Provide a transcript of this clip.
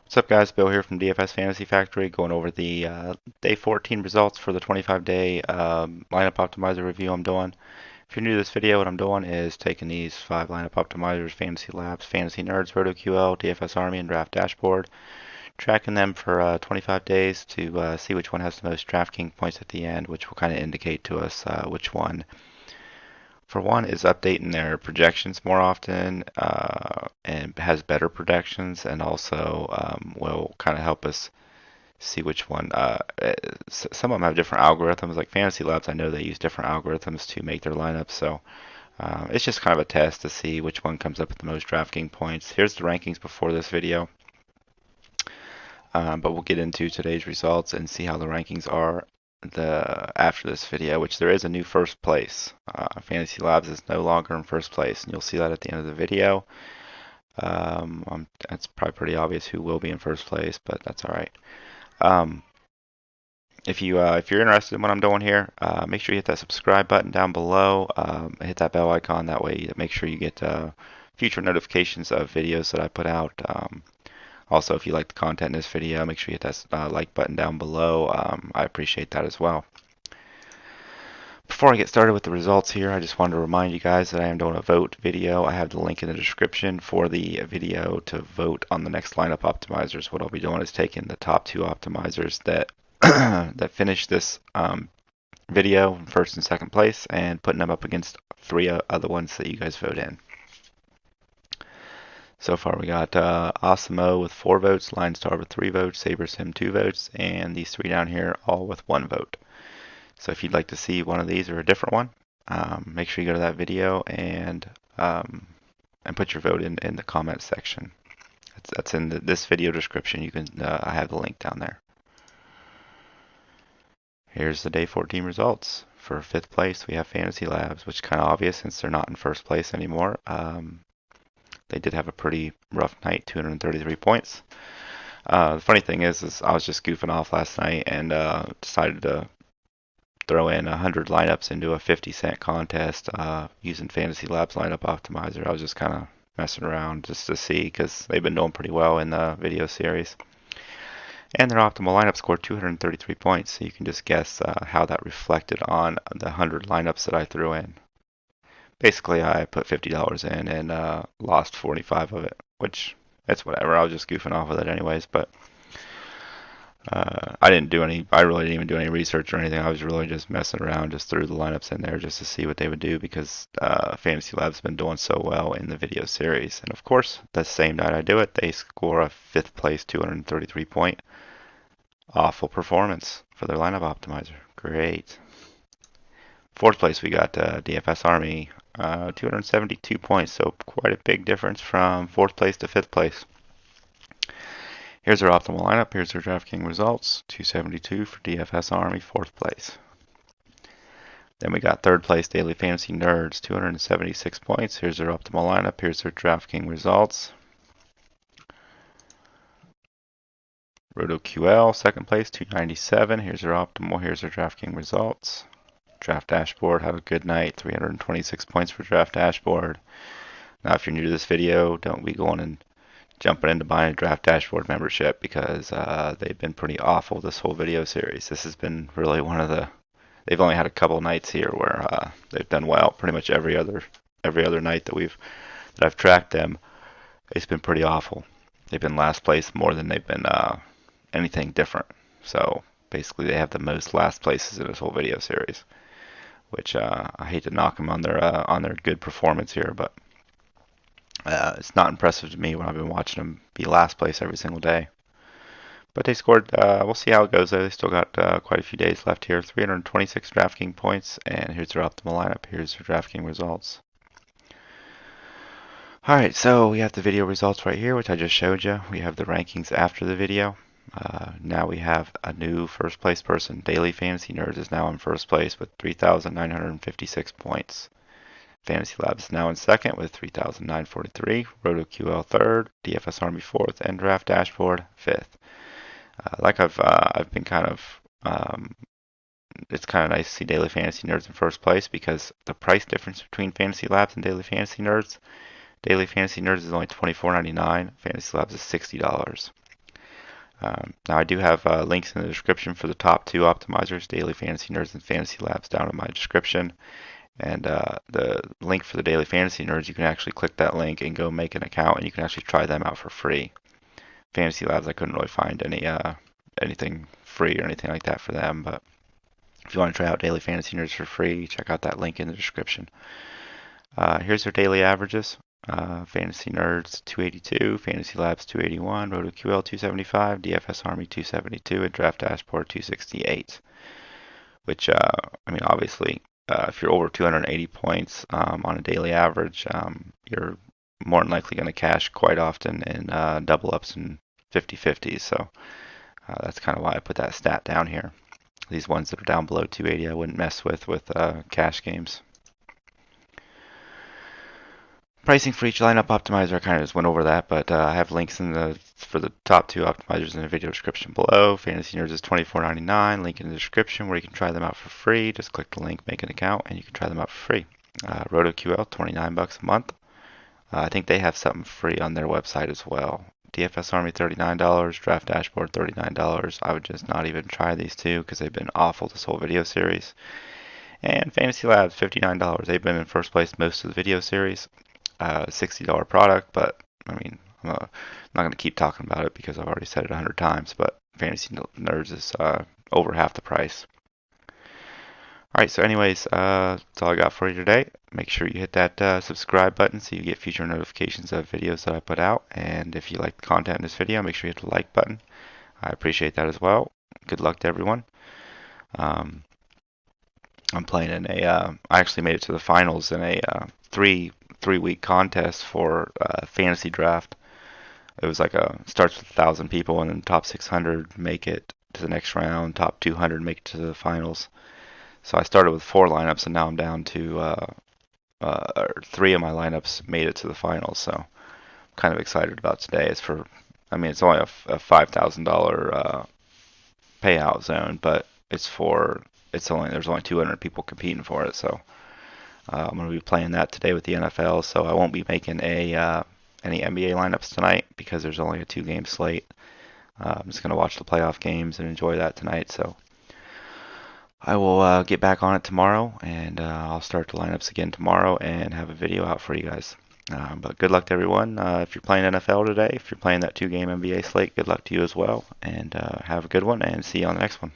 What's up, guys? Bill here from DFS Fantasy Factory, going over the day 14 results for the 25-day lineup optimizer review I'm doing. If you're new to this video, what I'm doing is taking these 5 lineup optimizers, Fantasy Labs, Fantasy Nerds, RotoQL, DFS Army, and Draft Dashboard, tracking them for 25 days to see which one has the most Draftkings points at the end, which will kind of indicate to us which one, for one, is updating their projections more often and has better projections, and also will kind of help us see which one. Some of them have different algorithms, like Fantasy Labs. I know they use different algorithms to make their lineups, so it's just kind of a test to see which one comes up with the most DraftKings points. Here's the rankings before this video, but we'll get into today's results and see how the rankings are after this video, which there is a new first place. Fantasy Labs is no longer in first place, and you'll see that at the end of the video. It's probably pretty obvious who will be in first place, but that's all right. If you're interested in what I'm doing here, make sure you hit that subscribe button down below. Hit that bell icon. That way, make sure you get future notifications of videos that I put out. Also, if you like the content in this video, make sure you hit that like button down below. I appreciate that as well. Before I get started with the results here, I just wanted to remind you guys that I am doing a vote video. I have the link in the description for the video to vote on the next lineup optimizers. What I'll be doing is taking the top 2 optimizers that that finish this video in first and second place and putting them up against 3 other ones that you guys vote in. So far we got Osimo with 4 votes, Lionstar with 3 votes, SaberSim 2 votes, and these 3 down here all with 1 vote. So if you'd like to see one of these or a different one, make sure you go to that video and put your vote in the comments section. That's in this video description. You can I have the link down there. Here's the day 14 results. For 5th place, we have Fantasy Labs, which is kind of obvious since they're not in first place anymore. They did have a pretty rough night, 233 points. The funny thing is I was just goofing off last night and decided to throw in 100 lineups into a 50-cent contest using Fantasy Labs lineup optimizer. I was just kind of messing around just to see because they've been doing pretty well in the video series. And their optimal lineup scored 233 points, so you can just guess how that reflected on the 100 lineups that I threw in. Basically, I put $50 in and lost 45 of it, which it's whatever. I was just goofing off with it anyways, but I really didn't even do any research or anything. I was really just messing around, just threw the lineups in there just to see what they would do because Fantasy Lab's been doing so well in the video series. And of course, the same night I do it, they score a 5th place 233 point. Awful performance for their lineup optimizer. Great. 4th place, we got DFS Army, 272 points, so quite a big difference from 4th place to 5th place. Here's our optimal lineup. Here's our DraftKings results. 272 for DFS Army, 4th place. Then we got 3rd place Daily Fantasy Nerds, 276 points. Here's their optimal lineup. Here's their DraftKings results. RotoQL, 2nd place, 297. Here's their optimal. Here's their DraftKings results. Draft Dashboard, have a good night. 326 points for Draft Dashboard. Now, if you're new to this video, don't be going and jumping into buying a Draft Dashboard membership because they've been pretty awful this whole video series. This has been really one of the. They've only had a couple nights here where they've done well. Pretty much every other night that I've tracked them, it's been pretty awful. They've been last place more than they've been anything different. So basically, they have the most last places in this whole video series, which I hate to knock them on their good performance here, but it's not impressive to me when I've been watching them be last place every single day. But they scored, we'll see how it goes though. They still got quite a few days left here. 326 DraftKings points, and here's their optimal lineup. Here's their DraftKings results. Alright, so we have the video results right here, which I just showed you. We have the rankings after the video. Now we have a new first place person. Daily Fantasy Nerds is now in first place with 3,956 points. Fantasy Labs is now in second with 3,943. RotoQL third, DFS Army fourth, and Draft Dashboard fifth. Like I've been kind of, it's kind of nice to see Daily Fantasy Nerds in first place because the price difference between Fantasy Labs and Daily Fantasy Nerds is only $24.99. Fantasy Labs is $60. Now I do have links in the description for the top two optimizers, Daily Fantasy Nerds and Fantasy Labs, down in my description. And the link for the Daily Fantasy Nerds, you can actually click that link and go make an account, and you can actually try them out for free. Fantasy Labs, I couldn't really find anything free or anything like that for them, but if you want to try out Daily Fantasy Nerds for free, check out that link in the description. Here's their daily averages. Fantasy Nerds 282, Fantasy Labs 281, RotoQL 275, DFS Army 272, and Draft Dashboard 268. Which, I mean, obviously, if you're over 280 points on a daily average, you're more than likely going to cash quite often in double ups and 50-50s. So that's kind of why I put that stat down here. These ones that are down below 280, I wouldn't mess with cash games. Pricing for each lineup optimizer, I kind of just went over that, but I have links for the top two optimizers in the video description below. Fantasy Nerds is $24.99, link in the description where you can try them out for free. Just click the link, make an account, and you can try them out for free. RotoQL, $29 a month. I think they have something free on their website as well. DFS Army, $39, Draft Dashboard, $39. I would just not even try these two because they've been awful this whole video series. And Fantasy Labs, $59. They've been in first place most of the video series. $60 product, but I mean, I'm not going to keep talking about it because I've already said it 100 times, but Fantasy Nerds is over half the price. Alright, so anyways, that's all I got for you today. Make sure you hit that subscribe button so you get future notifications of videos that I put out. And if you like the content in this video, make sure you hit the like button. I appreciate that as well. Good luck to everyone. I'm playing in I actually made it to the finals in a three-week contest for fantasy draft. It was like starts with 1,000 people, and then top 600 make it to the next round, top 200 make it to the finals. So I started with 4 lineups, and now I'm down to 3 of my lineups made it to the finals. So I'm kind of excited about today. It's only a $5,000 payout zone, but there's only 200 people competing for it. So I'm going to be playing that today with the NFL. So I won't be making any NBA lineups tonight because there's only a 2-game slate. I'm just going to watch the playoff games and enjoy that tonight. So I will get back on it tomorrow, and I'll start the lineups again tomorrow and have a video out for you guys. But good luck to everyone. If you're playing NFL today, if you're playing that 2-game NBA slate, good luck to you as well. And have a good one, and see you on the next one.